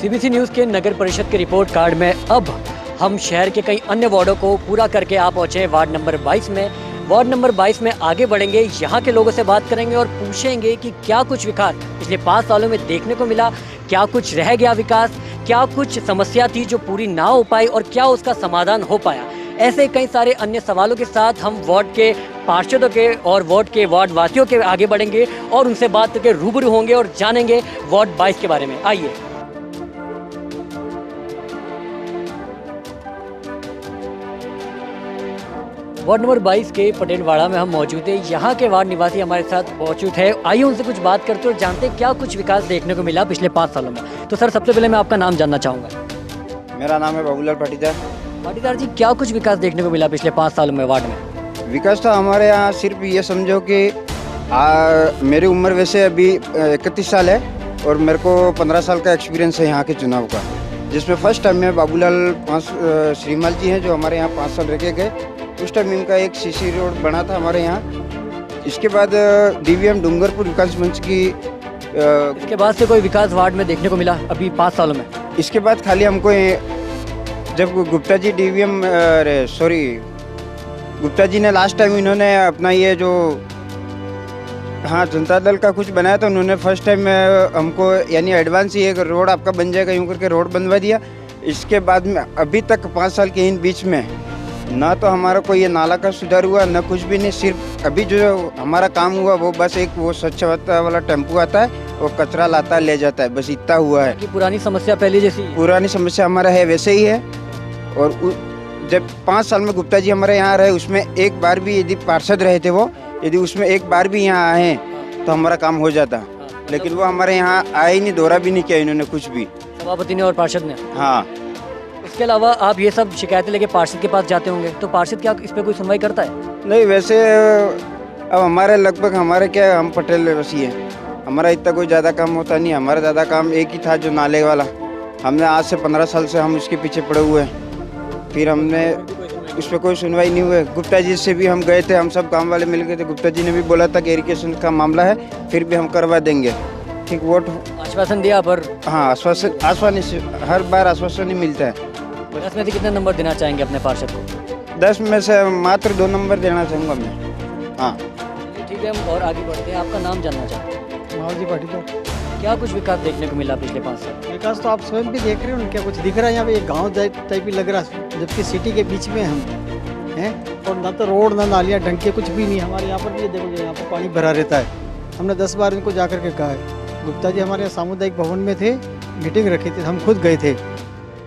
CBC news के नगर परिषद के रिपोर्ट कार्ड में अब हम शहर के कई अन्य वार्डों को पूरा करके आ पहुँचे हैं वार्ड नंबर 22 में। वार्ड नंबर 22 में आगे बढ़ेंगे, यहाँ के लोगों से बात करेंगे और पूछेंगे कि क्या कुछ विकास पिछले 5 सालों में देखने को मिला, क्या कुछ रह गया विकास, क्या कुछ समस्या थी जो पूरी ना हो पाई और क्या उसका समाधान हो पाया। ऐसे कई सारे अन्य सवालों के साथ हम वार्ड के पार्षदों के और वार्ड के वार्ड वासियों के आगे बढ़ेंगे और उनसे बात करके रूबरू होंगे और जानेंगे वार्ड 22 के बारे में। आइए। वार्ड नंबर 22 के पटेलवाड़ा में हम मौजूद हैं। यहाँ के वार्ड निवासी हमारे साथ मौजूद है। आइए उनसे कुछ बात करते और जानते हैं क्या कुछ विकास देखने को मिला पिछले 5 सालों में। तो सर, सबसे पहले मैं आपका नाम जानना चाहूँगा। मेरा नाम है बाबूलाल पाटीदार। पाटीदार जी, क्या कुछ विकास देखने को मिला पिछले 5 सालों में वार्ड में? विकास तो हमारे यहाँ सिर्फ ये समझो कि मेरी उम्र वैसे अभी 31 साल है और मेरे को 15 साल का एक्सपीरियंस है यहाँ के चुनाव का, जिसमें फर्स्ट टाइम में बाबूलाल श्रीमाल जी हैं जो हमारे यहाँ 5 साल रह के गए। उस टाइम इनका एक सीसी रोड बना था हमारे यहाँ। इसके बाद डीवीएम डूंगरपुर विकास मंच की इसके बाद से कोई विकास वार्ड में देखने को मिला अभी 5 सालों में? इसके बाद खाली हमको जब गुप्ता जी डीवीएम गुप्ता जी ने लास्ट टाइम इन्होंने अपना ये जो जनता दल का कुछ बनाया था, उन्होंने फर्स्ट टाइम हमको यानी एडवांस ही एक रोड आपका बन जाएगा यूँ करके रोड बनवा दिया। इसके बाद में अभी तक 5 साल के इन बीच में ना तो हमारा कोई ये नाला का सुधार हुआ, ना कुछ भी नहीं। सिर्फ अभी जो हमारा काम हुआ वो बस एक वो स्वच्छता वाला टेम्पो आता है, वो कचरा लाता है ले जाता है, बस इतना हुआ है। कि पुरानी समस्या पहले जैसी? पुरानी समस्या हमारा है वैसे ही है। और जब 5 साल में गुप्ता जी हमारे यहाँ रहे, उसमें एक बार भी यदि पार्षद रहे थे वो, यदि उसमें एक बार भी यहाँ आए तो हमारा काम हो जाता, लेकिन वो हमारे यहाँ आए ही नहीं, दौरा भी नहीं किया इन्होंने कुछ भी, सभापति ने और पार्षद ने। हाँ। इसके अलावा आप ये सब शिकायतें लेके पार्षद के पास जाते होंगे, तो पार्षद क्या इस पे कोई सुनवाई करता है? नहीं, वैसे अब हमारे लगभग हमारे क्या, हम पटेल वसी हैं, हमारा इतना कोई ज़्यादा काम होता नहीं। हमारा ज़्यादा काम एक ही था जो नाले वाला, हमने आज से 15 साल से हम उसके पीछे पड़े हुए हैं, फिर हमने उस पर कोई सुनवाई नहीं हुई। गुप्ता जी से भी हम गए थे, हम सब काम वाले मिल गए थे। गुप्ता जी ने भी बोला था कि इरिगेशन का मामला है, फिर भी हम करवा देंगे। ठीक, वोट आश्वासन दिया पर? हाँ, आश्वासन हर बार आश्वासन ही मिलता है। 10 में से कितने नंबर देना चाहेंगे अपने पार्षद को? 10 में से मात्र 2 नंबर देना चाहूँगा मैं। हाँ, ठीक है, हम और आगे बढ़ते हैं। आपका नाम जानना चाहते हैं? माहौल जी पाटीदार। क्या कुछ विकास देखने को मिला पिछले 5 साल? विकास तो आप स्वयं भी देख रहे हो, क्या कुछ दिख रहा है? यहाँ पे एक गाँव टाइप ही लग रहा है, जबकि सिटी के बीच में हम हैं। और ना तो रोड ना नालियाँ ढंग के कुछ भी नहीं। हमारे यहाँ पर भी देखो, यहाँ पर पानी भरा रहता है। हमने 10 बार इनको जा कर के कहा है। गुप्ता जी हमारे सामुदायिक भवन में थे, मीटिंग रखी थी, हम खुद गए थे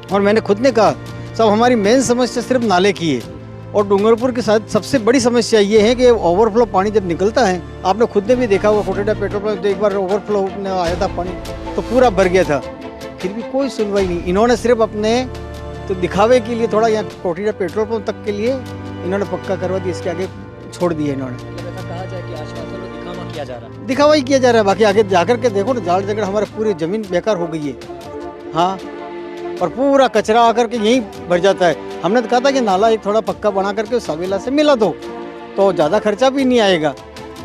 और मैंने खुद ने कहा सब हमारी मेन समस्या सिर्फ नाले की है। और डूंगरपुर के साथ सबसे बड़ी समस्या ये है कि ओवरफ्लो पानी जब निकलता है, आपने खुद ने भी देखा हुआ, कोटेडा पेट्रोल पंप एक बार ओवरफ्लो आया था पानी, तो पूरा भर गया था, फिर भी कोई सुनवाई नहीं। इन्होंने सिर्फ अपने तो दिखावे के लिए थोड़ा यहाँ कोटेडा पेट्रोल पंप तक के लिए इन्होंने पक्का करवा दिया, इसके आगे छोड़ दिया इन्होंने। कहा जाए कि आश्वासन में दिखावा किया जा रहा है। दिखावा ही किया जा रहा है, बाकी आगे जाकर के देखो ना, जाड़ जगड़ हमारे पूरी ज़मीन बेकार हो गई है। हाँ, और पूरा कचरा आकर के यहीं भर जाता है। हमने तो कहा था कि नाला एक थोड़ा पक्का बना करके उस सवेला से मिला दो तो ज़्यादा खर्चा भी नहीं आएगा,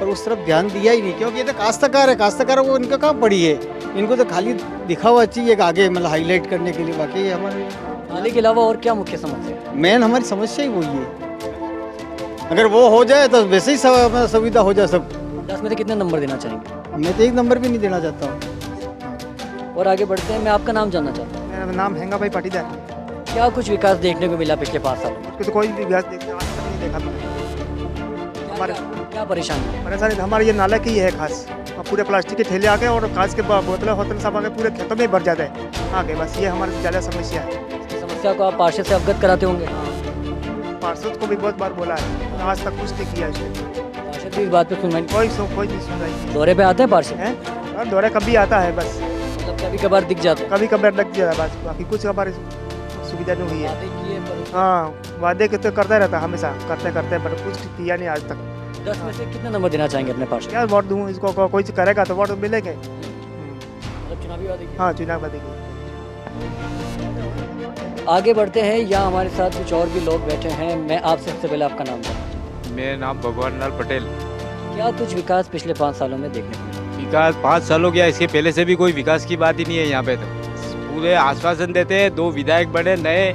पर उस तरफ ध्यान दिया ही नहीं, क्योंकि ये तो काश्तकार है। काश्तकार वो इनका कहाँ पड़ी है, इनको तो खाली दिखावा चाहिए आगे, मतलब हाईलाइट करने के लिए। बाकी हमारे नाले के अलावा और क्या मुख्य समस्या? मेन हमारी समस्या ही वही है। अगर वो हो जाए तो वैसे ही सुविधा हो जाए सब। 10 में से कितने नंबर देना चाहेंगे? मैं तो 1 नंबर भी नहीं देना चाहता हूँ। और आगे बढ़ते हैं। मैं आपका नाम जानना चाहता हूँ। मेरा नाम हेंगा भाई पाटीदार। क्या कुछ विकास देखने को मिला पिछले 5 सालों में? तो कोई भी विकास देखने आज तक नहीं देखा मैंने। हमारे क्या परेशानी है? परेशानी हमारे ये नाला की है खास। अब पूरे प्लास्टिक के थैले आ गए और कांच के बोतलें होतल सब आ गए, पूरे खेतों में ही भर जाते हैं आगे। बस ये हमारी ज़्यादा समस्या है। इस समस्या को आप पार्षद से अवगत कराते होंगे? पार्षद को भी बहुत बार बोला है, आज तक कुछ नहीं किया इसने। पार्षद भी इस बात पे सुनवाई? कोई नहीं सुन रही दौरे पे आते हैं पार्षद? है और दौरे कभी आता है, बस मतलब कभी कभार दिख जाते हैं? कभी कभार लग जाता है, बस बाकी कुछ हमारी सुविधा नहीं हुई है। वादे किए पर हाँ, वादे के तो करता रहता हमेशा, करते करते पर कुछ किया नहीं आज तक। 10 में से कितने नंबर देना चाहेंगे अपने पार्षद? क्या वोट दूँ इसको, कोई करेगा तो वोट मिलेंगे। मतलब चुनावी वादे किए? हाँ, चुनाव वादे की। आगे बढ़ते हैं। यहाँ हमारे साथ कुछ और भी लोग बैठे हैं। मैं आपसे सबसे पहले आपका नाम जानना चाहता हूँ। मेरा नाम भगवान लाल पटेल। क्या कुछ विकास पिछले 5 सालों में देखने को मिला? विकास 5 साल हो गया, इसके पहले से भी कोई विकास की बात ही नहीं है यहाँ पे। तो पूरे आश्वासन देते हैं। 2 विधायक बने नए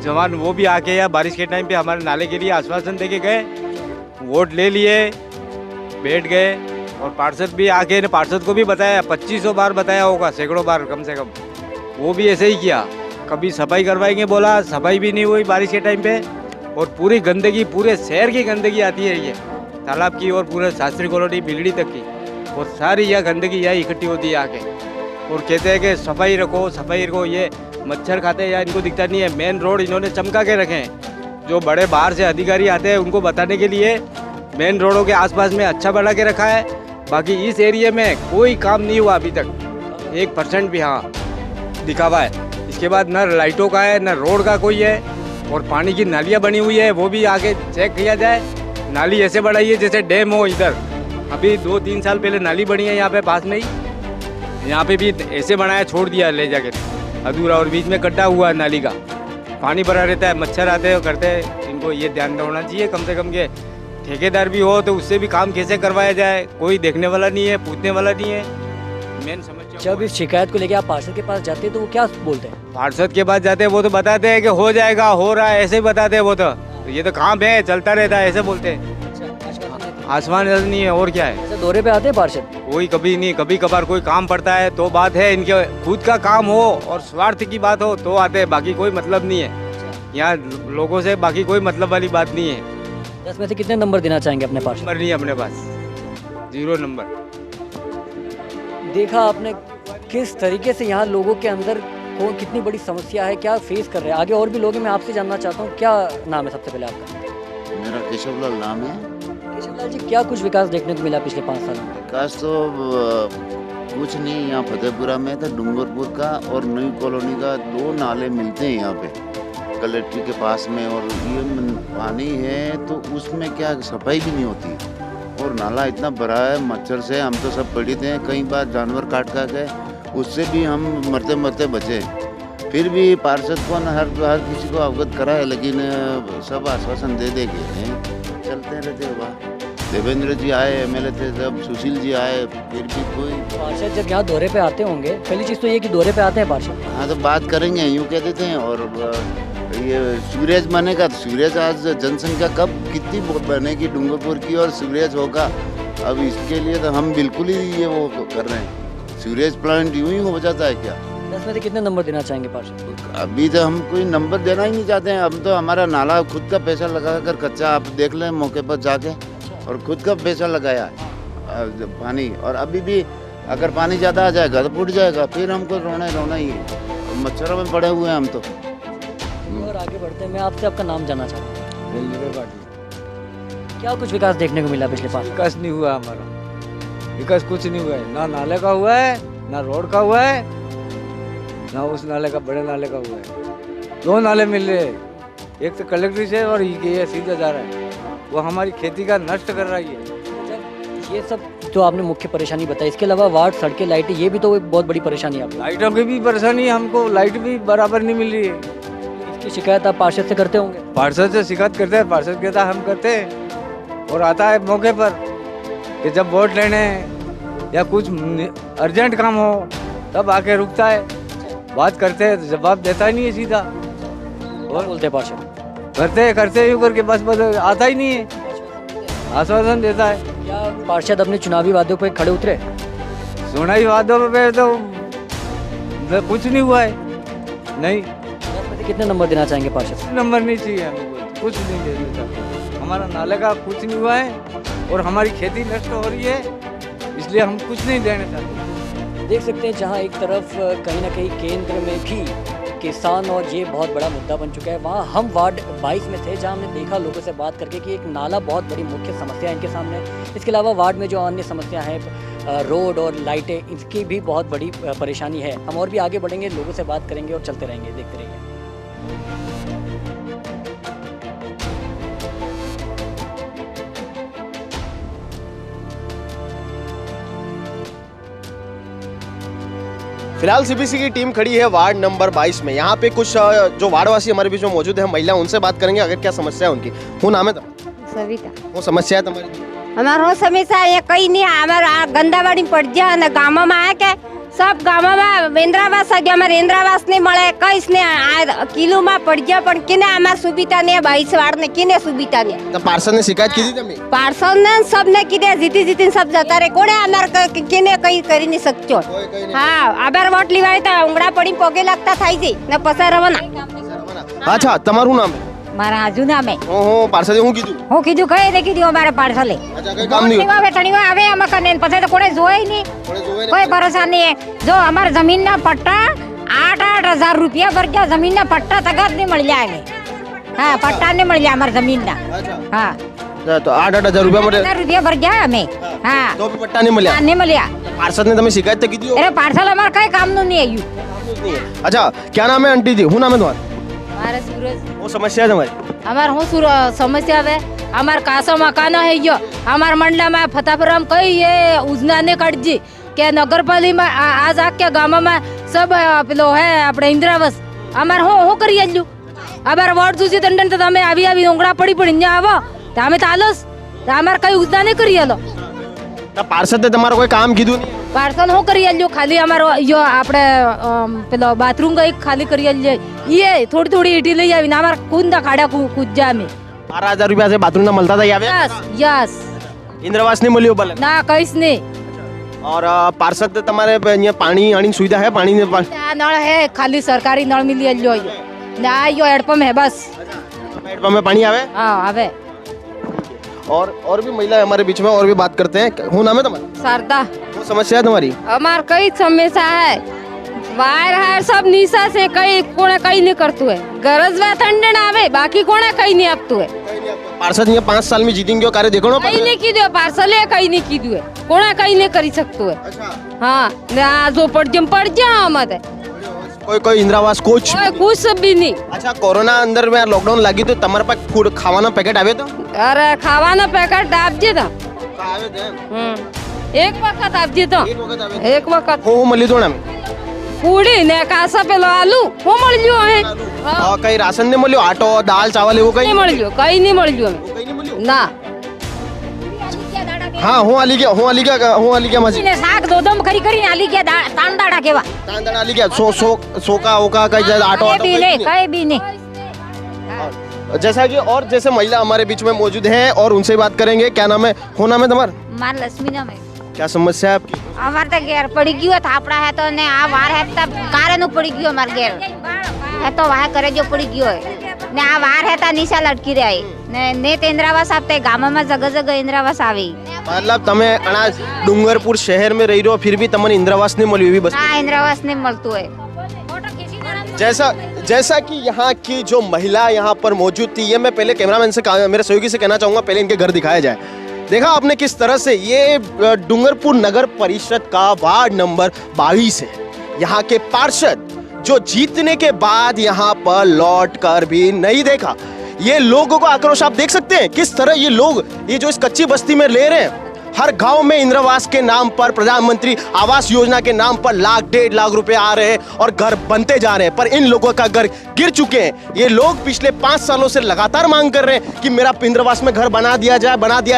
जवान, वो भी आके या बारिश के टाइम पे हमारे नाले के लिए आश्वासन देके गए, वोट ले लिए, बैठ गए। और पार्षद भी आके ने पार्षद को भी बताया, 2500 बार बताया होगा, सैकड़ों बार कम से कम। वो भी ऐसे ही किया, कभी सफाई करवाएंगे बोला, सफाई भी नहीं हुई बारिश के टाइम पे। और पूरी गंदगी, पूरे शहर की गंदगी आती है ये तालाब की और पूरे शास्त्री कॉलोनी बिगड़ी तक की, और सारी यह गंदगी यहाँ इकट्ठी होती है आके। और कहते हैं कि सफाई रखो, सफाई रखो, ये मच्छर खाते हैं या इनको दिखता नहीं है। मेन रोड इन्होंने चमका के रखे हैं। जो बड़े बाहर से अधिकारी आते हैं उनको बताने के लिए मेन रोडों के आसपास में अच्छा बना के रखा है। बाकी इस एरिया में कोई काम नहीं हुआ अभी तक, 1% भी हाँ दिखावा है। इसके बाद न लाइटों का है, न रोड का कोई है। और पानी की नालियाँ बनी हुई है, वो भी आगे चेक किया जाए। नाली ऐसे बढ़ाई है जैसे डैम हो इधर। अभी 2-3 साल पहले नाली बनी है यहाँ पे पास में ही, यहाँ पे भी ऐसे बनाया, छोड़ दिया ले जाके अधूरा, और बीच में गड्ढा हुआ है नाली का। पानी भरा रहता है, मच्छर आते हैं करते हैं। इनको ये ध्यान होना चाहिए कम से कम के ठेकेदार भी हो तो उससे भी काम कैसे करवाया जाए, कोई देखने वाला नहीं है, पूछने वाला नहीं है। मेन समस्या जब इस शिकायत को लेके आप पार्षद के पास जाते हैं तो वो क्या बोलते हैं? पार्षद के पास जाते हैं वो तो बताते हैं कि हो जाएगा, हो रहा है, ऐसे ही बताते हैं वो तो ये तो काम है, चलता रहता है, ऐसे बोलते हैं। आसमान नहीं है और क्या है। ऐसे दौरे पे आते हैं पार्षद? कोई कभी नहीं, कभी कभार कोई काम पड़ता है तो बात है, इनके खुद का काम हो और स्वार्थ की बात हो तो आते हैं, बाकी कोई मतलब नहीं है यहाँ लोगों से, बाकी कोई मतलब वाली बात नहीं है। 10 में से कितने नंबर देना चाहेंगे अपने पार्षद? नंबर नहीं है अपने पास, 0 नंबर। देखा आपने किस तरीके से यहाँ लोगों के अंदर को कितनी बड़ी समस्या है, क्या फेस कर रहे हैं। आगे और भी लोग हैं, मैं आपसे जानना चाहता हूँ, क्या नाम है सबसे पहले आपका? मेरा केशवलाल नाम है। केशवलाल जी, क्या कुछ विकास देखने को मिला पिछले 5 साल में? विकास तो कुछ नहीं, यहाँ फतेहपुरा में तो डूंगरपुर का और नई कॉलोनी का 2 नाले मिलते हैं यहाँ पे कलेक्ट्री के पास में। और ये पानी है तो उसमें क्या सफाई भी नहीं होती, और नाला इतना बड़ा है मच्छर से हम तो सब पीड़ित हैं। कई बार जानवर काट खा गए, उससे भी हम मरते मरते बचे। फिर भी पार्षद को हर किसी को अवगत करा है, लेकिन सब आश्वासन दे दे के चलते रहते हैं। देवेंद्र जी आए, MLA थे जब, सुशील जी आए, फिर भी कोई। पार्षद जब यहाँ दौरे पे आते होंगे, पहली चीज़ तो ये कि दौरे पे आते हैं पार्षद। हाँ तो बात करेंगे यूँ कह देते हैं। और ये सीवरेज बनेगा तो सीवरेज आज जनसंख्या कब कितनी बनेगी डूंगरपुर की, और सीवरेज होगा। अब इसके लिए तो हम बिल्कुल ही ये वो कर रहे हैं। सीवरेज प्लांट यूँ ही हो जाता है क्या? 10 में से कितने नंबर देना चाहेंगे पार्षद? अभी तो हम कोई नंबर देना ही नहीं चाहते हैं। हम तो हमारा नाला खुद का पैसा लगा कर कच्चा, आप देख लें मौके पर जाके, और खुद का पैसा लगाया है पानी। और अभी भी अगर पानी ज़्यादा आ जाएगा तो फूट जाएगा, फिर हमको रोना ही है। मच्छरों में पड़े हुए हैं हम तो। और आगे बढ़ते हैं, मैं आपसे आपका नाम जानना चाहता हूँ। क्या कुछ विकास देखने को मिला पिछले 5 साल? विकास नहीं हुआ हमारा, विकास कुछ नहीं हुआ है। ना नाले का हुआ है, ना रोड का हुआ है, ना उस नाले का, बड़े नाले का हुआ है। 2 नाले मिल रहे हैं, एक तो कलेक्ट्री से और ये सीधा जा रहा है, वो हमारी खेती का नष्ट कर रही है। ये सब तो आपने मुख्य परेशानी बताई, इसके अलावा वार्ड, सड़कें, लाइटें, ये भी तो एक बहुत बड़ी परेशानी है आपको। लाइटों की भी परेशानी है हमको, लाइट भी बराबर नहीं मिल रही है। इसकी शिकायत आप पार्षद से करते होंगे? पार्षद से शिकायत करते हैं, पार्षद कहता है हम करते हैं, और आता है मौके पर कि जब वोट लेने या कुछ अर्जेंट काम हो तब आके रुकता है। बात करते हैं तो जवाब देता ही नहीं है सीधा। और बोलते हैं पार्षद? करते यूँ करके बस आता ही नहीं है, आश्वासन देता है। क्या पार्षद अपने चुनावी वादों पर खड़े उतरे? चुनावी वादों पे तो कुछ नहीं हुआ है। नहीं। 10 में से कितने नंबर देना चाहेंगे पार्षद? नंबर नहीं चाहिए हमें, कुछ नहीं देना चाहते। हमारा नाले का कुछ नहीं हुआ है और हमारी खेती नष्ट हो रही है, इसलिए हम कुछ नहीं देना चाहते। देख सकते हैं जहां एक तरफ कहीं ना कहीं केंद्र में भी किसान और ये बहुत बड़ा मुद्दा बन चुका है, वहाँ हम वार्ड 22 में थे, जहाँ हमने देखा लोगों से बात करके कि एक नाला बहुत बड़ी मुख्य समस्या है इनके सामने। इसके अलावा वार्ड में जो अन्य समस्या है, रोड और लाइटें, इसकी भी बहुत बड़ी परेशानी है। हम और भी आगे बढ़ेंगे, लोगों से बात करेंगे और चलते रहेंगे, देखते रहिए। फिलहाल सीबीसी की टीम खड़ी है वार्ड नंबर 22 में। यहाँ पे कुछ जो वार्डवासी हमारे बीच में मौजूद है, महिला, उनसे बात करेंगे अगर क्या समस्या है उनकी। हूँ नाम है सविता। वो समस्या है तुम्हारी? हमारो समस्या ये कहीं नहीं, हमारा गंदावाड़ी पड़ गया ना, गाँव में आके सब ગામમાં ઇન્દ્રાવાસ આ ગયા, અમારે ઇન્દ્રાવાસ નહીં મળે, કઈ જ નહીં. આ કિલોમાં પડી ગયા પણ કેને અમાર સુબિતા ને 22 વાળ ને કેને સુબિતા ને तो पार्षद ने शिकायत की थी તમે? પાર્સલ ને સબને કીધે જીતી સબ જતા રે, કોને અમાર કેને કઈ કરી નહીં શકતો. હા આબાર વોટ લીવાય તો ઉંગડા પડી પોગે લાગતા થાય છે ને પસાર રવાના. અચ્છા તમારું નામ? મારા આજુ નામે ઓહો પાર્ષદે હું કીધું? હું કીધું કઈ દે કીધું અમારે પાર્સલે અચ્છા કઈ કામ નહીં લેવા વેઠણીમાં આવે આમાં કને પછી તો કોને જોઈ નહીં, કોઈ ભરોસા નહીં. જો અમારા જમીનના પટ્ટા 8,000 રૂપિયા ભર ગયા, જમીનના પટ્ટા તગાત નહીં મળ્યા આવે. હા પટ્ટા નહીં મળ્યા અમારા જમીનના. હા તો 8,000 રૂપિયા મળે 8,000 રૂપિયા ભર ગયા અમે. હા તો બી પટ્ટા નહીં મળ્યા. નહીં મળ્યા. पार्षद ने તમે शिकायत तो की थी? અરે પાર્સલ અમારે કઈ કામનું નહીં આવ્યું. अच्छा क्या नाम है आंटी जी? હું નામ है तुम्हारा? મારે સૂરજ वो समस्या है तुम्हारी? અમાર હું સમસ્યા આવે અમાર કાસો મકાનો હે ગયો અમાર મંડળમાં ફતાપુરમ કઈ એ ઉજનાને કાઢજી કે નગરપાલિકામાં આજ આખા ગામમાં સબ પેલો હે આપણે ઇન્દ્રાવાસ અમાર હું કરી આલ્યું અમાર વોર્ડ સુધી તંડન તો તમે આવી ઉંગડા પડી અહીંયા આવો તો અમે તો આલોસ તો અમાર કઈ ઉજના નહીં કરી આલો. तो पार्षद ने તમારું કોઈ કામ કીધું નહીં? પાર્સલ હું કરી આલ્યું ખાલી અમારો યો આપણે પેલો બાથરૂમ ગઈ ખાલી કરી આલ્યો એ થોડી ઈટી લઈ આવીને અમાર કુંદા ખાડા કૂદજા અમે 12,000 રૂપિયા से बाथरूम ना મળતા था આવે? યસ इंद्रवास नहीं મળ્યો ભલે? ના કઈશ નહીં. और पार्षद ने તમારે અહીંયા પાણી આની સુવિધા है? पानी ने આ નળ હે ખાલી સરકારી નળ મિલી આલ્યો ને આ યો હેડપંપ હે બસ. हेडपंप में पानी आवे? હા આવે. और भी महिला हमारे बीच में और भी बात करते हैं. હું નામ है तुम्हारा? शारदा वो समस्या है तुम्हारी? हमार कई समस्या है वायर हायर सब नीचा से कई कोने कई नहीं करतु है गरज वे ठंडन आवे बाकी कोने कई नहीं आपतु है. पार्षद ये 5 साल में जीतेंगे कार्य देखो ना. कई नहीं कीधु है पार्सल कई नहीं कीधु है कोने कई नहीं करी सकतु है. हाँ ने आ जो पड़ जा मत है कोई इंदिरावास कुछ कुछ भी नहीं. अच्छा कोरोना अंदर में लॉकडाउन लगी तो તમારા પાસે ફૂડ ખાવાના પેકેટ આવે તો? अरे खावाना पैकेट आपजे था एक वक्त आपजे तो एक वक्त હું મળી દો ને पूड़ी ने कासा पेलो आलू वो मळ लियो है. કઈ રાશન ને મળ્યો? આટો દાળ ચાવલ એવું કઈ नहीं मळ लियो कई नहीं मळ लियो ना. હા હું આલી ગયા માજી ને શાક દોદમ કરી કરીને આલી ગયા તાંદાડા કેવા તાંદડા આલી ગયા સોકા ઓકા કઈ આટો કઈ બી નહીં કઈ બી નહીં. जैसा कि और जैसे महिला हमारे बीच में मौजूद है और उनसे बात करेंगे. क्या नाम है? हो नाम है तुम्हारा? માર લક્ષ્મી નામ હે. क्या समस्या है आपकी? અમાર તો ઘેર પડી ગયો થાપડા હે તો ને આ વાર હે તો કારેનું પડી ગયો અમાર ઘેર હે તો વાહ કરે જો પડી ગયો હે ને આ વાર હે તો નીચા લટકી રહી ને તે ઇન્દ્રાવાસ આપતે ગામમાં જગહ ઇન્દ્રાવાસ આવી. मतलब તમે અણા ડુંગરપુર શહેર में रही रहो फिर भी તમને इंदिरावास नहीं મળ્યું એવી બસ? ના ઇન્દ્રાવાસ નહીં મળતું હે. जैसा कि यहाँ की जो महिला यहाँ पर मौजूद थी ये मैं पहले कैमरामैन से मेरे सहयोगी से कहना चाहूँगा पहले इनके घर दिखाया जाए. देखा आपने किस तरह से ये डूंगरपुर नगर परिषद का वार्ड नंबर 22 है. यहाँ के पार्षद जो जीतने के बाद यहाँ पर लौट कर भी नहीं देखा. ये लोगों को आक्रोश आप देख सकते हैं किस तरह ये लोग ये जो इस कच्ची बस्ती में ले रहे हैं. हर गांव में इंदिरावास के नाम पर प्रधानमंत्री आवास योजना के नाम पर 1,00,000-1,50,000 रुपए आ रहे हैं और घर बनते जा रहे हैं पर इन लोगों का घर गिर चुके हैं. ये लोग पिछले 5 सालों से लगातार मांग कर रहे हैं कि मेरा इंदिरावास में घर बना दिया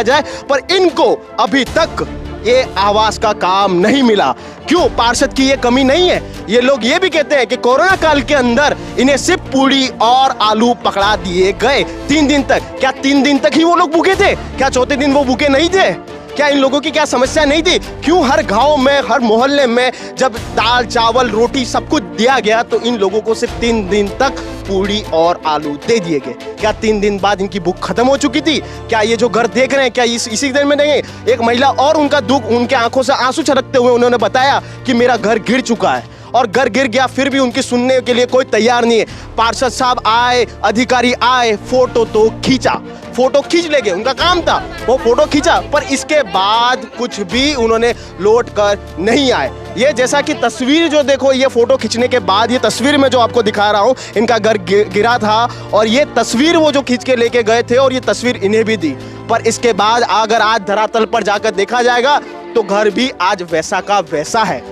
जाए पर इनको अभी तक ये आवास का काम नहीं मिला. क्यों? पार्षद की ये कमी नहीं है. ये लोग ये भी कहते हैं कि कोरोना काल के अंदर इन्हें सिर्फ पूड़ी और आलू पकड़ा दिए गए 3 दिन तक. क्या 3 दिन तक ही वो लोग भूखे थे? क्या चौथे दिन वो भूखे नहीं थे? क्या इन लोगों की क्या समस्या नहीं थी? क्यों हर गांव में हर मोहल्ले में जब दाल चावल रोटी सब कुछ दिया गया तो इन लोगों को सिर्फ 3 दिन तक पूड़ी और आलू दे दिए गए? क्या 3 दिन बाद इनकी भूख खत्म हो चुकी थी? क्या ये जो घर देख रहे हैं क्या इसी दिन में नहीं? एक महिला और उनका दुख उनके आंखों से आंसू छलकते हुए उन्होंने बताया कि मेरा घर गिर चुका है और घर गिर गया फिर भी उनकी सुनने के लिए कोई तैयार नहीं है. पार्षद साहब आए अधिकारी आए फोटो तो खींचा फोटो खींच ले गए उनका काम था वो फोटो खींचा पर इसके बाद कुछ भी उन्होंने लौट कर नहीं आए. ये जैसा कि तस्वीर जो देखो ये फोटो खींचने के बाद ये तस्वीर में जो आपको दिखा रहा हूँ इनका घर गिरा था और ये तस्वीर वो जो खींच के लेके गए थे और ये तस्वीर इन्हें भी दी पर इसके बाद अगर आज धरातल पर जाकर देखा जाएगा तो घर भी आज वैसा का वैसा है.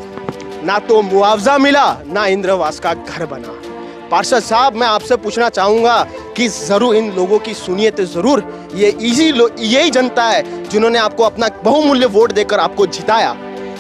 ना तो मुआवजा मिला ना इंदिरावास का घर बना. पार्षद साहब मैं आपसे पूछना चाहूँगा कि ज़रूर इन लोगों की सुनिए तो ज़रूर यही जनता है जिन्होंने आपको अपना बहुमूल्य वोट देकर आपको जिताया.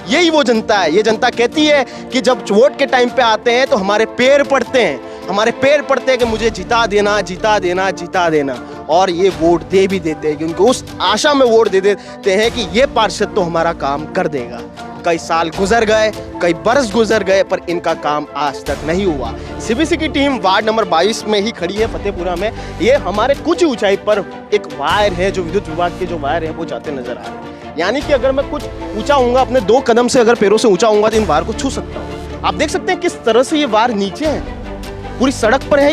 यही वो जनता है। ये जनता कहती है कि जब वोट के टाइम पे आते हैं तो हमारे पैर पड़ते हैं, हमारे पैर पड़ते हैं कि मुझे जिता देना, जिता देना, जिता देना, और ये वोट दे भी देते हैं क्योंकि उस आशा में वोट दे देते हैं कि ये पार्षद तो हमारा काम कर देगा। कई साल गुजर गए, कई बरस गुजर गए, पर इनका काम आज तक नहीं हुआ। सीबीसी की टीम वार्ड नंबर 22 में ही खड़ी है, फतेहपुरा में। ये हमारे कुछ ऊंचाई पर एक वायर है, जो विद्युत विभाग के जो वायर है वो जाते नजर आ रहे हैं। यानी कि अगर मैं कुछ ऊंचा होऊंगा, अपने 2 कदम से अगर पैरों से ऊंचा होऊंगा तो इन वायर को छू सकता हूँ। आप देख सकते हैं किस तरह से ये वायर नीचे है, पूरी सड़क पर है।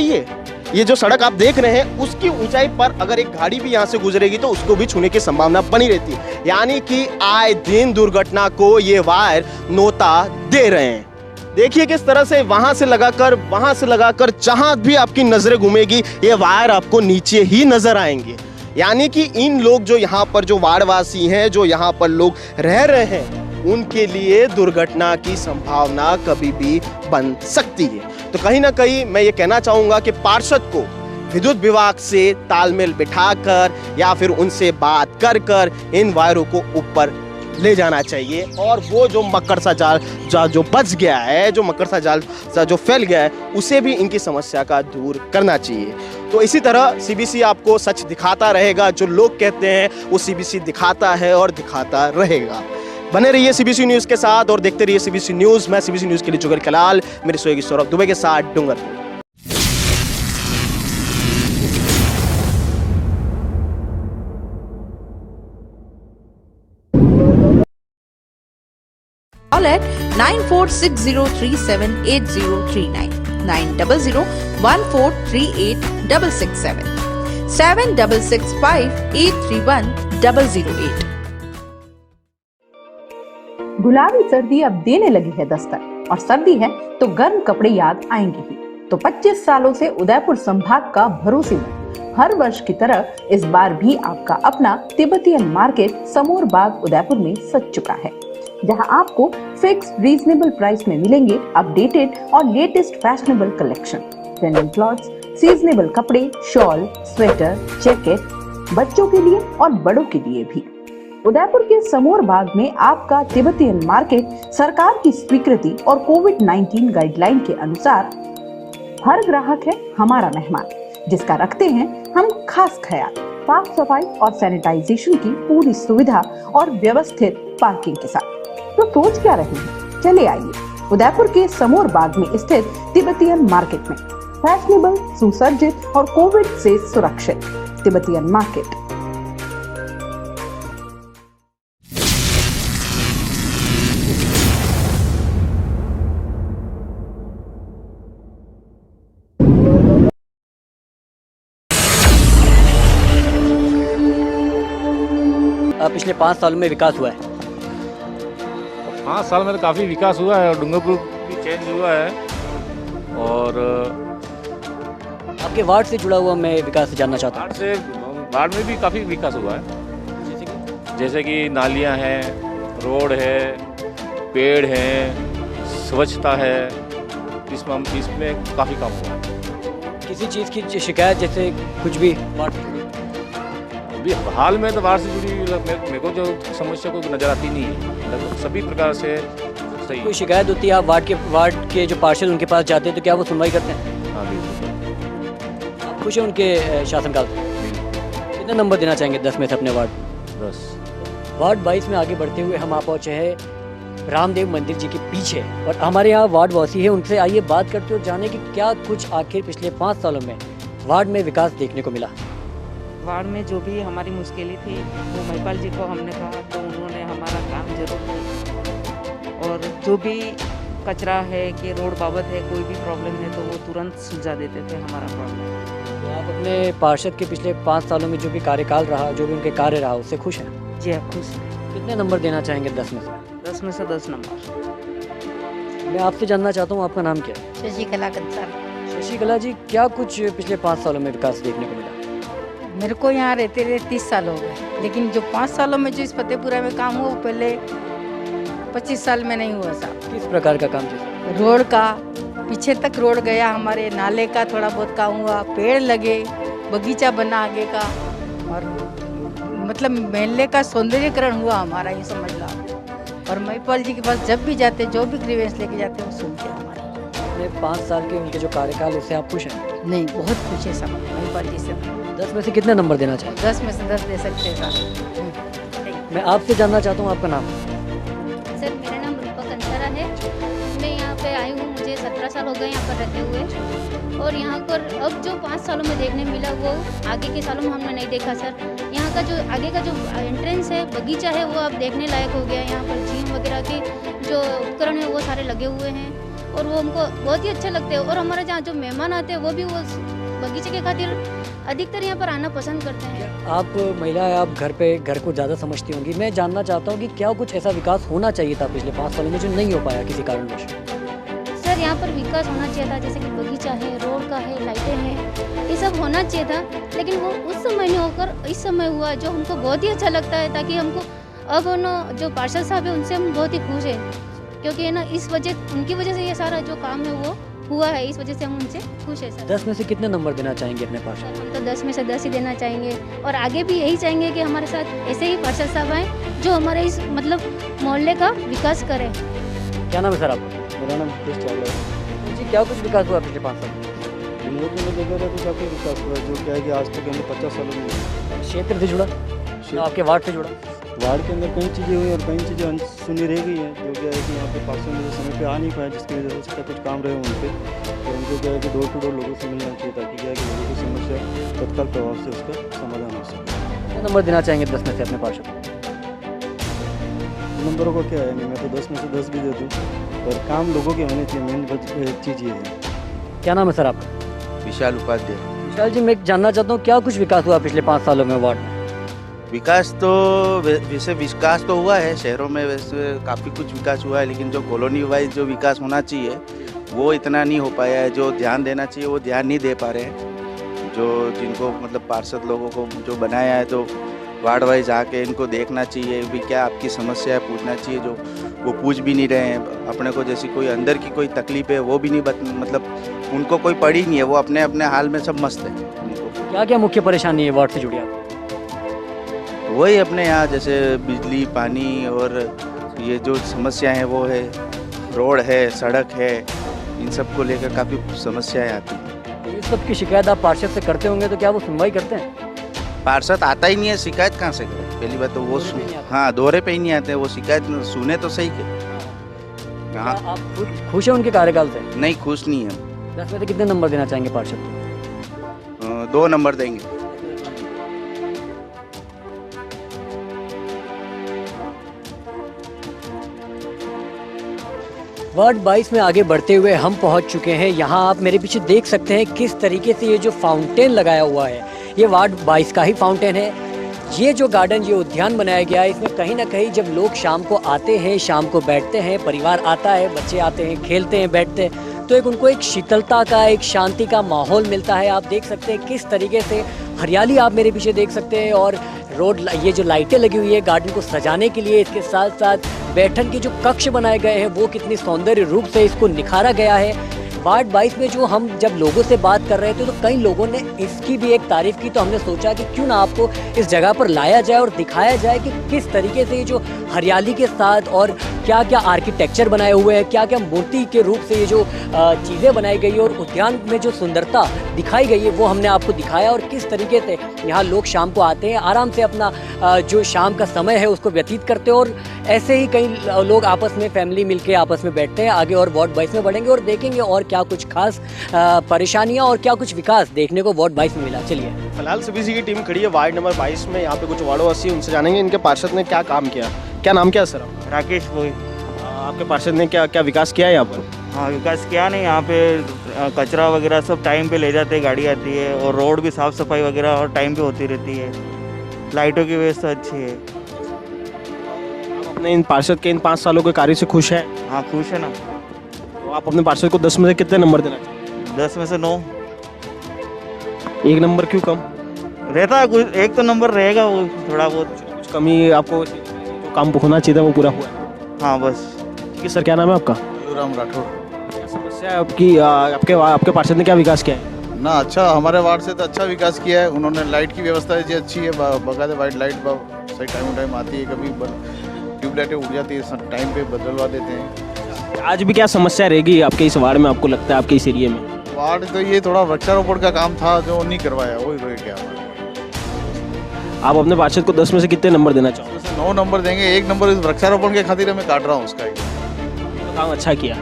ये जो सड़क आप देख रहे हैं उसकी ऊंचाई पर अगर एक गाड़ी भी यहाँ से गुजरेगी तो उसको भी छूने की संभावना बनी रहती है। यानी कि आए दिन दुर्घटना को ये वायर नोता दे रहे हैं। देखिए किस तरह से वहां से लगाकर जहां भी आपकी नजरें घूमेगी ये वायर आपको नीचे ही नजर आएंगे। यानी कि इन लोग जो यहाँ पर जो वार्डवासी हैं, जो यहाँ पर लोग रह रहे हैं, उनके लिए दुर्घटना की संभावना कभी भी बन सकती है। तो कहीं ना कहीं मैं ये कहना चाहूंगा कि पार्षद को विद्युत विभाग से तालमेल बिठाकर या फिर उनसे बात कर इन वायरों को ऊपर ले जाना चाहिए, और वो जो मकर सा जाल जो बच गया है, जो मकर सा जाल जो फैल गया है, उसे भी इनकी समस्या का दूर करना चाहिए। तो इसी तरह सीबीसी आपको सच दिखाता रहेगा। जो लोग कहते हैं वो सीबीसी दिखाता है और दिखाता रहेगा। बने रहिए सीबीसी न्यूज़ के साथ और देखते रहिए सीबीसी न्यूज़। मैं सीबीसी न्यूज़ के लिए जुगल कलाल, मेरे सहयोगी सौरभ दुबे के साथ डूंगरपुर। Call at 9460378039, 9001438667, 7665831008। गुलाबी सर्दी अब देने लगी है दस्तक, और सर्दी है तो गर्म कपड़े याद आएंगे ही। तो 25 सालों से उदयपुर संभाग का भरोसेमंद हर वर्ष की तरह इस बार भी आपका अपना तिब्बतियन मार्केट समोर बाग उदयपुर में सज चुका है, जहां आपको फिक्स रीजनेबल प्राइस में मिलेंगे अपडेटेड और latest fashionable collection, trending clothes, seasonable कपड़े, शॉल, स्वेटर, जैकेट, बच्चों के लिए और बड़ों के लिए भी। उदयपुर के समोर बाग में आपका तिब्बतियन मार्केट सरकार की स्वीकृति और कोविड-19 गाइडलाइन के अनुसार हर ग्राहक है हमारा मेहमान, जिसका रखते हैं हम खास ख्याल। साफ सफाई और सैनिटाइजेशन की पूरी सुविधा और व्यवस्थित पार्किंग के साथ। तो सोच क्या रहे हैं, चले आइए उदयपुर के समोर बाग में स्थित तिब्बतियन मार्केट में। फैशनेबल, सुसज्जित और कोविड से सुरक्षित तिब्बतियन मार्केट। पिछले 5 सालों में विकास हुआ है? 5 साल में तो काफ़ी विकास हुआ है और डूंगरपुर भी चेंज हुआ है। और आपके वार्ड से जुड़ा हुआ मैं विकास जानना चाहता हूँ। वार्ड में भी काफ़ी विकास हुआ है, जैसे कि नालियाँ हैं, रोड है, पेड़ हैं, स्वच्छता है, इसमें काफ़ी काम हुआ है। किसी चीज़ की शिकायत जैसे कुछ भी वार्ड से? अभी हाल में तो वार्ड से जुड़ी मेरे को जो समस्या को नज़र आती नहीं है, लगभग सभी प्रकार से सही। कोई शिकायत होती है आप वार्ड के जो पार्षद उनके पास जाते हैं तो क्या वो सुनवाई करते हैं? हाँ बिल्कुल। आप खुश हैं उनके शासनकाल से? कितना नंबर देना चाहेंगे 10 में से अपने वार्ड? 10। वार्ड 22 में आगे बढ़ते हुए हम आ पहुँचे हैं रामदेव मंदिर जी के पीछे, और हमारे यहाँ वार्ड वासी है, उनसे आइए बात करते और जाने कि क्या कुछ आखिर पिछले 5 सालों में वार्ड में विकास देखने को मिला। वार्ड में जो भी हमारी मुश्किलें थी वो महिपाल जी को हमने कहा तो उन्होंने हमारा काम जरूर किया, और जो भी कचरा है कि रोड बाबत है कोई भी प्रॉब्लम है तो वो तुरंत सुलझा देते थे हमारा प्रॉब्लम। तो आप अपने पार्षद के पिछले 5 सालों में जो भी कार्यकाल रहा, जो भी उनके कार्य रहा, उससे खुश हैं? जी हाँ, खुश हैं। कितने नंबर देना चाहेंगे 10 में से? 10 में से 10 नंबर। मैं आपसे जानना चाहता हूँ आपका नाम क्या है? शशिकला कंसाल। शशिकला जी, क्या कुछ पिछले 5 सालों में विकास देखने को मिला? मेरे को यहाँ रहते रहे 30 साल हो गए, लेकिन जो 5 सालों में जो इस फतेहपुरा में काम हुआ वो पहले 25 साल में नहीं हुआ साहब। किस प्रकार का काम जैसे? रोड का पीछे तक रोड गया, हमारे नाले का थोड़ा बहुत काम हुआ, पेड़ लगे, बगीचा बना आगे का, और मतलब महल्ले का सौंदर्यीकरण हुआ हमारा, ये समझ लो। और महिपाल जी के पास जब भी जाते, जो भी ग्रीवेंस लेके जाते हैं वो सुनते हैं हमारे। अपने 5 साल के उनके जो कार्यकाल उससे आप खुश हैं? नहीं, बहुत खुश है सब महिपाल जी से। 10 में से कितने नंबर देना चाहिए? 10 में से 10 दे सकते हैं साहब। मैं आपसे जानना चाहता हूँ आपका नाम। सर मेरा नाम रूपा कंसारा है। मैं यहाँ पे आई हूँ, मुझे 17 साल हो गए यहाँ पर रहते हुए, और यहाँ पर अब जो 5 सालों में देखने मिला वो आगे के सालों में हमने नहीं देखा सर। यहाँ का जो आगे का जो एंट्रेंस है, बगीचा है, वो अब देखने लायक हो गया है। यहाँ पर जिम वगैरह के जो उपकरण है वो सारे लगे हुए हैं और वो हमको बहुत ही अच्छा लगता है। और हमारे जहाँ जो मेहमान आते हैं वो भी वो बगीचे के खातिर अधिकतर यहाँ पर आना पसंद करते हैं। आप महिला है, आप घर को ज़्यादा समझती होंगी। मैं जानना चाहता हूँ कि क्या कुछ ऐसा विकास होना चाहिए था पिछले 5 सालों में जो नहीं हो पाया किसी कारणवश? सर यहाँ पर विकास होना चाहिए था, जैसे कि बगीचा है, रोड का है, लाइटें हैं, ये सब होना चाहिए था। लेकिन वो उस समय नहीं होकर इस समय हुआ, जो हमको बहुत ही अच्छा लगता है। ताकि हमको अब न जो पार्षद साहब है उनसे हम बहुत ही खुश हैं, क्योंकि है ना इस वजह उनकी वजह से ये सारा जो काम है वो हुआ है, इस वजह से हम उनसे खुश है सर। 10 में से कितने नंबर देना चाहेंगे अपने पार्षद? हम तो 10 में से 10 ही देना चाहेंगे और आगे भी यही चाहेंगे कि हमारे साथ ऐसे ही पार्षद साहब आए जो हमारे इस मतलब मोहल्ले का विकास करें। क्या नाम है सर आपका? मेरा नाम कृष्ण चावला है जी, क्या कुछ विकास हुआ पिछले 5 साल में? डूंगरपुर में देखा जाए तो काफ़ी विकास हुआ है, जो क्या है कि आज तक हमने 50 सालों में क्षेत्र से जुड़ा, आपके वार्ड से जुड़ा? वार्ड के अंदर कई चीज़ें हुई और कई चीज़ें अनसुनी रह गई हैं, जो क्या है कि यहाँ पे पार्षद जो समय पे आ नहीं पाए, जिसकी वजह से कुछ काम रहे उन पे। और उनको क्या है कि डोर टू डोर लोगों से मिलना चाहिए, ताकि क्या है कि लोगों की समस्या तत्काल प्रभाव से उसका समाधान हो सके। कितने नंबर देना चाहेंगे 10 में से अपने पार्षद? नंबरों को क्या है, नहीं मैं तो 10 में से 10 भी दे दूँ, और काम लोगों के होने चाहिए। मेन चीज़ ये है। क्या नाम है सर आपका? विशाल उपाध्याय। विशाल जी, मैं जानना चाहता हूँ क्या कुछ विकास हुआ पिछले 5 सालों में वार्ड में? विकास तो वैसे विकास तो हुआ है शहरों में, वैसे काफ़ी कुछ विकास हुआ है, लेकिन जो कॉलोनी वाइज जो विकास होना चाहिए वो इतना नहीं हो पाया है। जो ध्यान देना चाहिए वो ध्यान नहीं दे पा रहे हैं। जो जिनको मतलब पार्षद लोगों को जो बनाया है, तो वार्ड वाइज आके इनको देखना चाहिए भी क्या आपकी समस्या है, पूछना चाहिए। जो वो पूछ भी नहीं रहे हैं अपने को, जैसी कोई अंदर की कोई तकलीफ है वो भी नहीं मतलब उनको कोई पड़ी नहीं है, वो अपने अपने हाल में सब मस्त है। क्या क्या मुख्य परेशानी है वार्ड से जुड़ी आपको? वही अपने यहाँ जैसे बिजली, पानी और ये जो समस्या है वो है, रोड है, सड़क है, इन सब को लेकर काफ़ी समस्याएं आती हैं। ये सब की शिकायत आप पार्षद से करते होंगे, तो क्या वो सुनवाई करते हैं? पार्षद आता ही नहीं है, शिकायत कहाँ से करें? पहली बात तो वो हाँ, दौरे पे ही नहीं आते, वो शिकायत सुने तो सही के। हाँ, आप खुद खुश हैं उनके कार्यकाल से? नहीं, खुश नहीं है। 10 में से कितने नंबर देना चाहेंगे पार्षद को? 2 नंबर देंगे। वार्ड 22 में आगे बढ़ते हुए हम पहुंच चुके हैं। यहाँ आप मेरे पीछे देख सकते हैं किस तरीके से ये जो फाउंटेन लगाया हुआ है, ये वार्ड 22 का ही फाउंटेन है। ये जो गार्डन, ये उद्यान बनाया गया है, इसमें कहीं ना कहीं जब लोग शाम को आते हैं, शाम को बैठते हैं, परिवार आता है, बच्चे आते हैं, खेलते हैं, बैठते हैं, तो उनको एक शीतलता का, एक शांति का माहौल मिलता है। आप देख सकते हैं किस तरीके से हरियाली आप मेरे पीछे देख सकते हैं, और रोड, ये जो लाइटें लगी हुई है गार्डन को सजाने के लिए, इसके साथ साथ बैठन के जो कक्ष बनाए गए हैं वो कितनी सौंदर्य रूप से इसको निखारा गया है। वार्ड 22 में जो हम जब लोगों से बात कर रहे थे तो कई लोगों ने इसकी भी एक तारीफ की, तो हमने सोचा कि क्यों ना आपको इस जगह पर लाया जाए और दिखाया जाए कि किस तरीके से ये जो हरियाली के साथ और क्या क्या आर्किटेक्चर बनाए हुए हैं, क्या क्या मूर्ति के रूप से ये जो चीज़ें बनाई गई है और उद्यान में जो सुंदरता दिखाई गई है वो हमने आपको दिखाया। और किस तरीके से यहाँ लोग शाम को आते हैं, आराम से अपना जो शाम का समय है उसको व्यतीत करते हैं, और ऐसे ही कई लोग आपस में, फैमिली मिलके आपस में बैठते हैं। आगे और वार्ड 22 में बढ़ेंगे और देखेंगे और क्या कुछ खास परेशानियां और क्या कुछ विकास देखने को वार्ड 22 में मिला। चलिए, फिलहाल सीबीसी की टीम खड़ी है वार्ड नंबर 22 में। यहाँ पे कुछ वार्डवासी, उनसे जानेंगे इनके पार्षद ने क्या काम किया। क्या नाम क्या है सर आपका? राकेश बोई। आपके पार्षद ने क्या क्या विकास किया है यहाँ पर? हाँ, विकास किया नहीं, यहाँ पे कचरा वगैरह सब टाइम पे ले जाते हैं, गाड़ी आती है, और रोड भी साफ़ सफाई वगैरह और टाइम पे होती रहती है। लाइटों की व्यवस्था अच्छी है। आप अपने इन पार्षद के इन 5 सालों के कार्य से खुश हैं? हाँ, खुश है ना। तो आप अपने पार्षद को 10 में से कितने नंबर देना चाहिए? 10 में से 9। 1 नंबर क्यों कम रहता है? कुछ एक तो नंबर रहेगा, वो थोड़ा बहुत कुछ कमी आपको, जो काम होना चाहिए था वो पूरा हुआ है? हाँ, बस। ठीक है सर, क्या नाम है आपका? राम राठौर। क्या समस्या है आपकी? आपके पार्षद ने क्या विकास किया है? ना अच्छा, हमारे वार्ड से तो अच्छा विकास किया है उन्होंने। लाइट की व्यवस्था जी अच्छी है, बकायदे वाइट लाइट सही टाइम आती है, कभी ट्यूबलाइटें उड़ जाती है, टाइम पे बदलवा देते हैं। आज भी क्या समस्या रहेगी आपके इस वार्ड में, आपको लगता है आपके इस एरिया में? वार्ड तो ये थोड़ा वृक्षारोपण का काम था जो नहीं करवाया, वही रह गया। आप अपने पार्षद को 10 में से कितने नंबर देना चाहोगे? 9 नंबर देंगे, 1 नंबर इस वृक्षारोपण के खातिर मैं काट रहा हूँ उसका। काम अच्छा किया।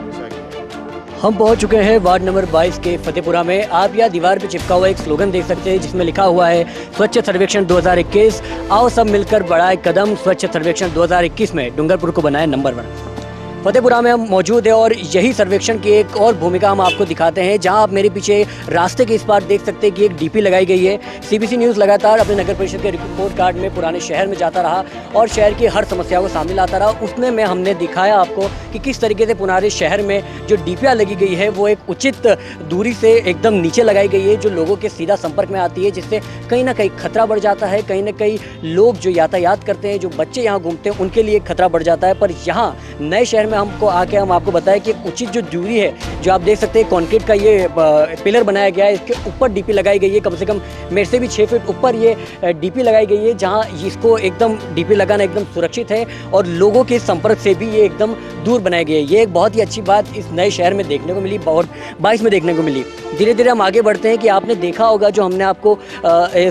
हम पहुंच चुके हैं वार्ड नंबर 22 के फतेहपुरा में। आप यहाँ दीवार पे चिपका हुआ एक स्लोगन देख सकते हैं जिसमें लिखा हुआ है स्वच्छ सर्वेक्षण 2021, आओ सब मिलकर बढ़ाए कदम, स्वच्छ सर्वेक्षण 2021 में डूंगरपुर को बनाए नंबर 1। फतेहपुरा में हम मौजूद है और यही सर्वेक्षण की एक और भूमिका हम आपको दिखाते हैं। जहां आप मेरे पीछे रास्ते के इस पार देख सकते हैं कि एक डीपी लगाई गई है। सीबीसी न्यूज़ लगातार अपने नगर परिषद के रिपोर्ट कार्ड में पुराने शहर में जाता रहा और शहर की हर समस्या को सामने लाता रहा। उसमें हमने दिखाया आपको कि किस तरीके से पुराने शहर में जो डीपियाँ लगी गई है वो एक उचित दूरी से एकदम नीचे लगाई गई है, जो लोगों के सीधा संपर्क में आती है, जिससे कहीं ना कहीं खतरा बढ़ जाता है। कहीं ना कहीं लोग जो यातायात करते हैं, जो बच्चे यहाँ घूमते हैं, उनके लिए खतरा बढ़ जाता है। पर यहाँ नए शहर में हमको आके हम आपको बताएं कि उचित जो दूरी है, जो आप देख सकते हैं कंक्रीट का ये पिलर बनाया गया है, इसके ऊपर डीपी लगाई गई है। कम से कम मेरे से भी 6 फीट ऊपर ये डीपी लगाई गई है, जहाँ इसको एकदम डीपी लगाना एकदम सुरक्षित है और लोगों के संपर्क से भी ये एकदम दूर बनाई गई है। ये एक बहुत ही अच्छी बात इस नए शहर में देखने को मिली और 22 में देखने को मिली। धीरे धीरे हम आगे बढ़ते हैं कि आपने देखा होगा जो हमने आपको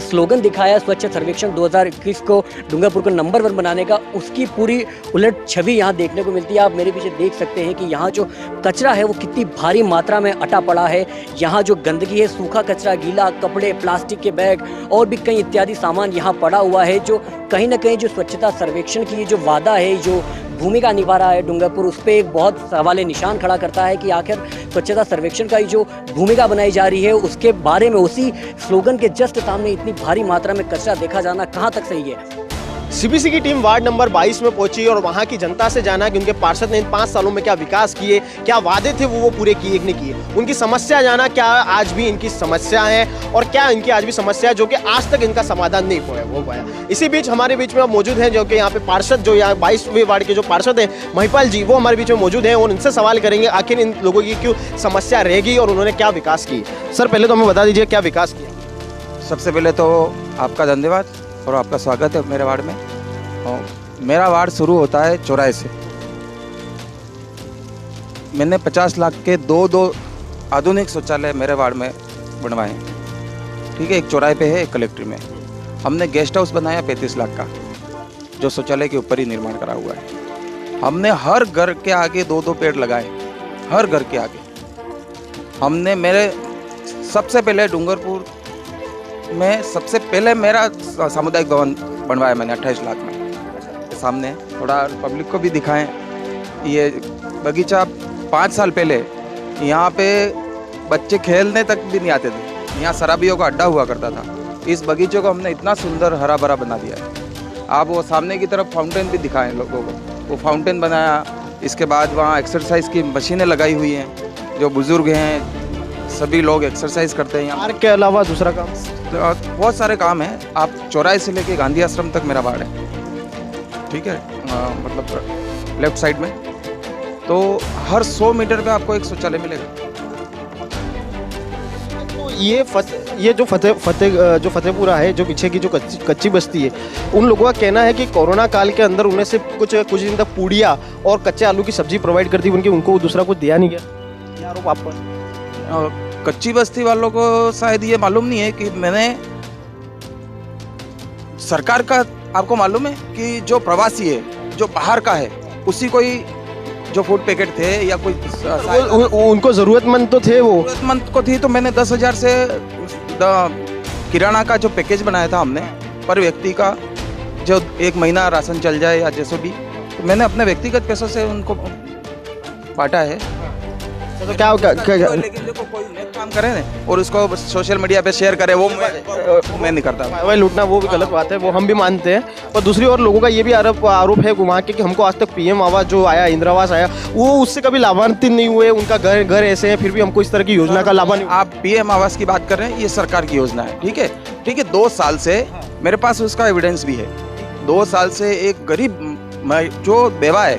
स्लोगन दिखाया स्वच्छ सर्वेक्षण 2021 को डूंगरपुर को नंबर 1 बनाने का, उसकी पूरी उलट छवि यहाँ देखने को मिलती है। आप मेरे पीछे देख सकते हैं कि यहाँ जो कचरा है वो कितनी भारी मात्रा में अटा पड़ा है। यहाँ जो गंदगी है, सूखा कचरा, गीला कपड़े, प्लास्टिक के बैग और भी कई इत्यादि सामान यहाँ पड़ा हुआ है, जो कहीं ना कहीं जो स्वच्छता सर्वेक्षण की जो वादा है, जो भूमिका निभा रहा है डूंगरपुर, उस पर एक बहुत सवाल निशान खड़ा करता है कि आखिर स्वच्छता सर्वेक्षण का जो भूमिका बनाई जा रही है उसके बारे में उसी स्लोगन के जस्ट सामने इतनी भारी मात्रा में कचरा देखा जाना कहाँ तक सही है। सीबीसी की टीम वार्ड नंबर 22 में पहुंची और वहां की जनता से जाना कि उनके पार्षद ने इन 5 सालों में क्या विकास किए, क्या वादे थे वो पूरे किए कि नहीं किए। उनकी समस्या जाना, क्या आज भी इनकी समस्या है और क्या इनकी आज भी समस्या है जो कि आज तक इनका समाधान नहीं हो पाया। इसी बीच हमारे बीच में अब मौजूद हैं जो कि यहाँ पे पार्षद, जो यहाँ 22वें वार्ड के जो पार्षद हैं महिपाल जी, वो हमारे बीच में मौजूद हैं और इनसे सवाल करेंगे आखिर इन लोगों की क्यों समस्या रहेगी और उन्होंने क्या विकास की। सर पहले तो हमें बता दीजिए क्या विकास किया। सबसे पहले तो आपका धन्यवाद और आपका स्वागत है मेरे वार्ड में। और मेरा वार्ड शुरू होता है चौराहे से। मैंने 50 लाख के दो आधुनिक शौचालय मेरे वार्ड में बनवाए, ठीक है। एक चौराहे पे है, एक कलेक्ट्री में। हमने गेस्ट हाउस बनाया 35 लाख का, जो शौचालय के ऊपर ही निर्माण करा हुआ है। हमने हर घर के आगे 2-2 पेड़ लगाए, हर घर के आगे। हमने मेरे सबसे पहले डूंगरपुर में सबसे पहले मेरा सामुदायिक भवन बनवाया मैंने 28 लाख में। सामने थोड़ा पब्लिक को भी दिखाएं, ये बगीचा 5 साल पहले यहाँ पे बच्चे खेलने तक भी नहीं आते थे, यहाँ शराबियों का अड्डा हुआ करता था। इस बगीचे को हमने इतना सुंदर हरा भरा बना दिया है। आप वो सामने की तरफ फाउंटेन भी दिखाएं लोगों को, वो फाउंटेन बनाया। इसके बाद वहाँ एक्सरसाइज की मशीनें लगाई हुई हैं, जो बुजुर्ग हैं सभी लोग एक्सरसाइज करते हैं। यहाँ के अलावा दूसरा काम बहुत सारे काम हैं। आप चौराहे से लेके गांधी आश्रम तक मेरा वार्ड है, ठीक है, मतलब लेफ्ट साइड में। तो हर 100 मीटर पे आपको एक शौचालय मिलेगा। तो ये जो फतेहपुरा है, जो पीछे की जो कच्ची बस्ती है, उन लोगों का कहना है कि कोरोना काल के अंदर उन्हें सिर्फ कुछ दिन तक पूड़िया और कच्चे आलू की सब्जी प्रोवाइड कर दी, उनको दूसरा कुछ दिया नहीं गया। आरोप आप पर। कच्ची बस्ती वालों को शायद ये मालूम नहीं है कि मैंने सरकार का, आपको मालूम है कि जो प्रवासी है, जो बाहर का है, उसी को ही जो फूड पैकेट थे या कोई उनको ज़रूरतमंद तो थे, वो ज़रूरतमंद को थी। तो मैंने 10,000 से किराना का जो पैकेज बनाया था हमने पर व्यक्ति का, जो 1 महीना राशन चल जाए या जैसे भी, तो मैंने अपने व्यक्तिगत पैसों से उनको बांटा है। तो क्या लेकिन देखो कोई नेक काम करे ना और उसको सोशल मीडिया पे शेयर करे, वो मैं नहीं करता। वही लूटना वो भी गलत बात है, वो हम भी मानते हैं। और दूसरी ओर लोगों का ये भी आरोप है वहाँ के कि हमको आज तक PM आवास जो आया, इंदिरा आवास आया, वो उससे कभी लाभान्वित नहीं हुए। उनका घर ऐसे हैं, फिर भी हमको इस तरह की योजना का लाभ नहीं। आप PM आवास की बात कर रहे हैं, ये सरकार की योजना है, ठीक है, ठीक है। 2 साल से मेरे पास उसका एविडेंस भी है। 2 साल से एक गरीब जो बेवा है,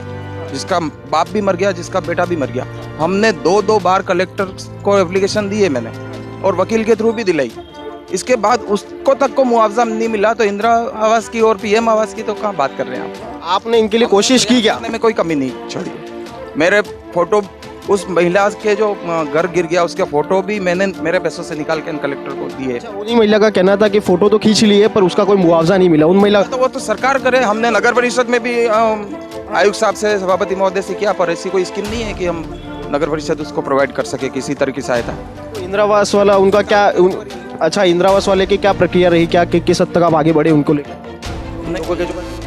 जिसका बाप भी मर गया, जिसका बेटा भी मर गया, हमने 2 बार कलेक्टर को एप्लीकेशन दी है मैंने और वकील के थ्रू भी दिलाई। इसके बाद उसको तक को मुआवजा नहीं मिला, तो इंदिरा आवास की और PM आवास की तो कहाँ बात कर रहे हैं आप। आपने इनके लिए कोशिश की क्या? में कोई कमी नहीं छोड़ी। मेरे फोटो उस महिला के जो घर गिर गया उसके फोटो भी मैंने मेरे पैसों से निकाल के कलेक्टर को दिए। उन्हीं महिला का कहना था कि फोटो तो खींच लिए पर उसका कोई मुआवजा नहीं मिला। उन महिला तो वो तो सरकार करे, हमने नगर परिषद में भी आयुक्त साहब से, सभापति महोदय से किया, पर ऐसी कोई स्कीम नहीं है कि हम नगर परिषद उसको प्रोवाइड कर सके किसी तरह की सहायता। तो इंदिरा आवास वाला उनका क्या अच्छा, इंदिरा आवास वाले की क्या प्रक्रिया रही, क्या किस हद तक आप आगे बढ़े उनको लेकर?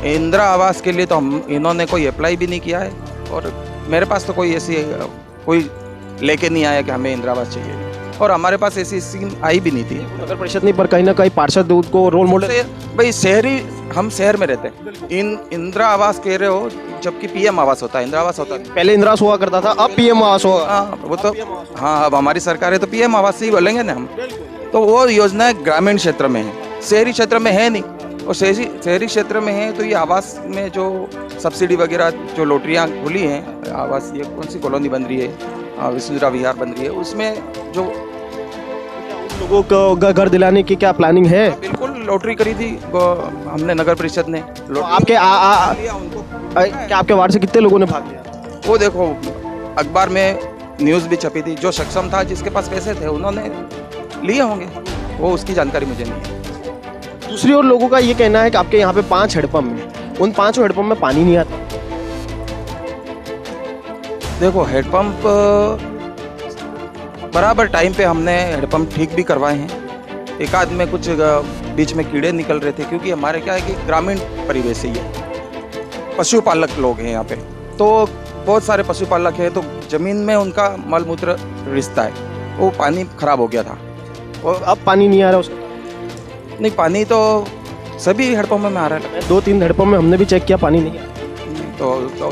इंदिरा आवास के लिए तो इन्होंने कोई अप्लाई भी नहीं किया है और मेरे पास तो कोई ऐसी कोई लेके नहीं आया कि हमें इंदिरा आवास चाहिए और हमारे पास ऐसी स्कीम आई भी नहीं थी। नगर परिषद नहीं, पर कहीं ना कहीं पार्षद उनको रोल मॉडल। भाई शहरी, हम शहर में रहते हैं। इंदिरा आवास कह रहे हो जबकि पीएम आवास होता है, इंदिरा आवास होता है। पहले इंदिरा आवास हुआ करता था, अब पीएम आवास होगा। वो तो हाँ, अब हमारी सरकार है तो पीएम आवास ही बोलेंगे ना हम। तो वो योजना ग्रामीण क्षेत्र में है, शहरी क्षेत्र में है नहीं। और शहरी क्षेत्र में है तो ये आवास में जो सब्सिडी वगैरह जो लॉटरियाँ खुली हैं, आवास ये कौन सी कॉलोनी बन रही है, विश्वरा विहार बन रही है, उसमें जो लोगों को घर दिलाने की क्या प्लानिंग है? बिल्कुल लॉटरी करी थी हमने नगर परिषद ने। तो आपके क्या आपके वार्ड से कितने लोगों ने भाग लिया? वो देखो अखबार में न्यूज़ भी छपी थी, जो सक्षम था जिसके पास पैसे थे उन्होंने लिए होंगे, वो उसकी जानकारी मुझे नहीं है। दूसरी ओर लोगों का ये कहना है कि आपके यहाँ पे 5 हैंडपंप हैं, उन 5 हैंडपंप में पानी नहीं आता। देखो हैंडपंप बराबर टाइम पे हमने हैंडपंप ठीक भी करवाए हैं। एक आध में कुछ बीच में कीड़े निकल रहे थे, क्योंकि हमारे क्या है कि ग्रामीण परिवेश ही है, पशुपालक लोग हैं यहाँ पे, तो बहुत सारे पशुपालक हैं, तो जमीन में उनका मल मूत्र रिश्ता है, वो पानी खराब हो गया था। और अब पानी नहीं आ रहा उसका? नहीं, पानी तो सभी हैंडपंप में आ रहा है। 2-3 हैंडपंप में हमने भी चेक किया, पानी नहीं है। तो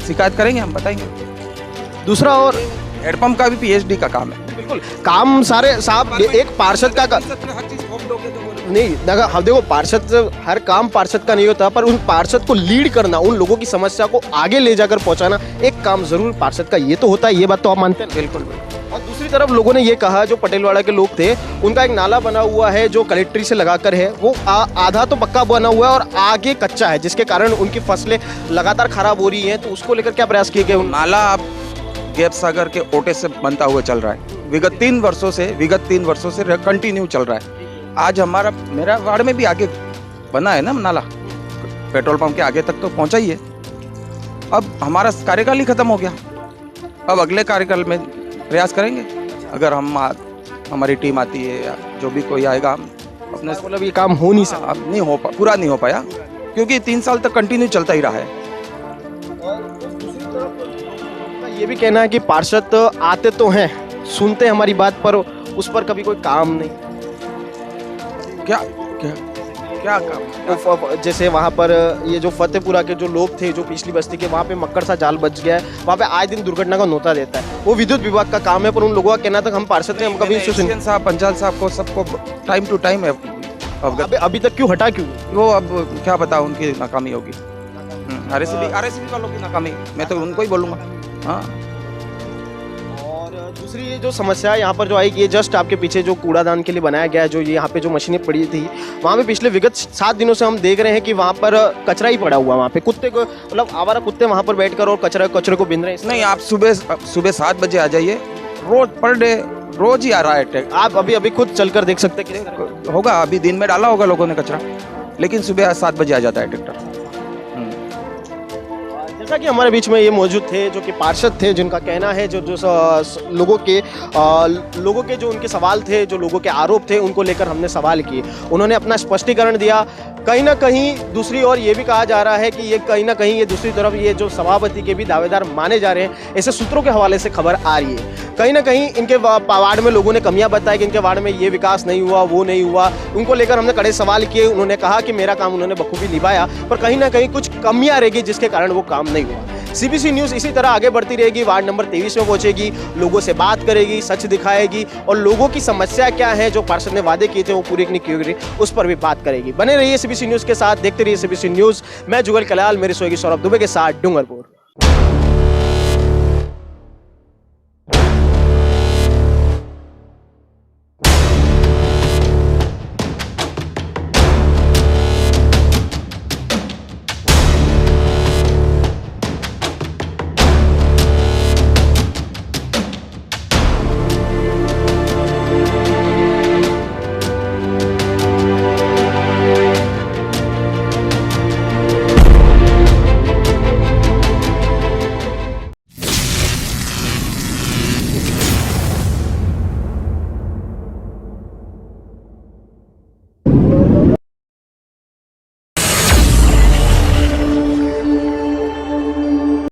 शिकायत करेंगे, हम बताएंगे। दूसरा और हैंडपंप का भी पीएचडी का काम है। बिल्कुल काम सारे साहब एक पार्षद का नहीं, देखो पार्षद, हर काम पार्षद का नहीं होता, पर उन पार्षद को लीड करना, उन लोगों की समस्या को आगे ले जाकर पहुंचाना एक काम जरूर पार्षद का ये तो होता है। ये बात तो आप मानते हैं? बिल्कुल। और दूसरी तरफ लोगों ने ये कहा, जो पटेलवाड़ा के लोग थे, उनका एक नाला बना हुआ है जो कलेक्ट्री से लगाकर है, वो आधा तो पक्का बना हुआ है और आगे कच्चा है, जिसके कारण उनकी फसलें लगातार खराब हो रही हैं। तो उसको लेकर क्या प्रयास किए गए? नाला अब गैप सागर के ओटे से बनता हुआ चल रहा है, विगत 3 वर्षों से कंटिन्यू चल रहा है। आज मेरा वार्ड में भी आगे बना है ना नाला, पेट्रोल पंप के आगे तक तो पहुंचा ही है। अब हमारा कार्यकाल ही खत्म हो गया, अब अगले कार्यकाल में प्रयास करेंगे। अगर हमारी टीम आती है या जो भी कोई आएगा, अपने मतलब ये काम हो नहीं सकता, अब नहीं हो पूरा नहीं हो पाया, क्योंकि 3 साल तक कंटिन्यू चलता ही रहा है। ये भी कहना है कि पार्षद आते तो हैं, सुनते हमारी बात, पर उस पर कभी कोई काम नहीं। क्या काम? जैसे वहाँ पर ये जो फतेहपुरा के जो लोग थे, जो पिछली बस्ती के, वहाँ पे मक्कर सा जाल बच गया है, वहाँ पे आए दिन दुर्घटना का नोता देता है, वो विद्युत विभाग का काम है, पर उन लोगों का कहना था हम पार्षद हैं, हम कभी साहब, पंचाल साहब को सबको टाइम टू टाइम अभी तक क्यों हटा, क्यों? वो अब क्या पता उनकी नाकामी होगी, आरएसबी वालों की नाकामी, मैं तो उनको ही बोलूँगा। हाँ, दूसरी ये जो समस्या यहाँ पर जो आई, ये जस्ट आपके पीछे जो कूड़ादान के लिए बनाया गया है, जो ये यहाँ पे जो मशीनें पड़ी थी, वहाँ पे पिछले विगत 7 दिनों से हम देख रहे हैं कि वहाँ पर कचरा ही पड़ा हुआ, वहाँ पे कुत्ते को, मतलब आवारा कुत्ते वहाँ पर बैठकर और कचरे को बिन रहे हैं। नहीं, आप सुबह 7 बजे आ जाइए, रोज पर डे रोज ही आ रहा है। आप अभी खुद चलकर देख सकते हैं, होगा अभी दिन में डाला होगा लोगों ने कचरा, लेकिन सुबह 7 बजे आ जाता है ट्रैक्टर। जैसा कि हमारे बीच में ये मौजूद थे, जो कि पार्षद थे, जिनका कहना है जो लोगों के जो उनके सवाल थे, जो लोगों के आरोप थे, उनको लेकर हमने सवाल किए, उन्होंने अपना स्पष्टीकरण दिया। कहीं ना कहीं दूसरी ओर ये भी कहा जा रहा है कि ये कहीं ना कहीं ये दूसरी तरफ ये जो सभापति के भी दावेदार माने जा रहे हैं, ऐसे सूत्रों के हवाले से खबर आ रही है। कहीं ना कहीं इनके वार्ड में लोगों ने कमियां बताई कि इनके वार्ड में ये विकास नहीं हुआ, वो नहीं हुआ, उनको लेकर हमने कड़े सवाल किए। उन्होंने कहा कि मेरा काम उन्होंने बखूबी निभाया, पर कहीं ना कहीं कुछ कमियां रहेगी जिसके कारण वो काम नहीं हुआ। सीबीसी न्यूज़ इसी तरह आगे बढ़ती रहेगी, वार्ड नंबर 23 में पहुंचेगी, लोगों से बात करेगी, सच दिखाएगी और लोगों की समस्या क्या है, जो पार्षद ने वादे किए थे वो पूरी नहीं की गई, उस पर भी बात करेगी। बने रहिए सीबीसी न्यूज़ के साथ, देखते रहिए सीबीसी न्यूज़। मैं जुगल कलाल, मेरे सोएगी सौरभ दुबे के साथ डूंगरपुर।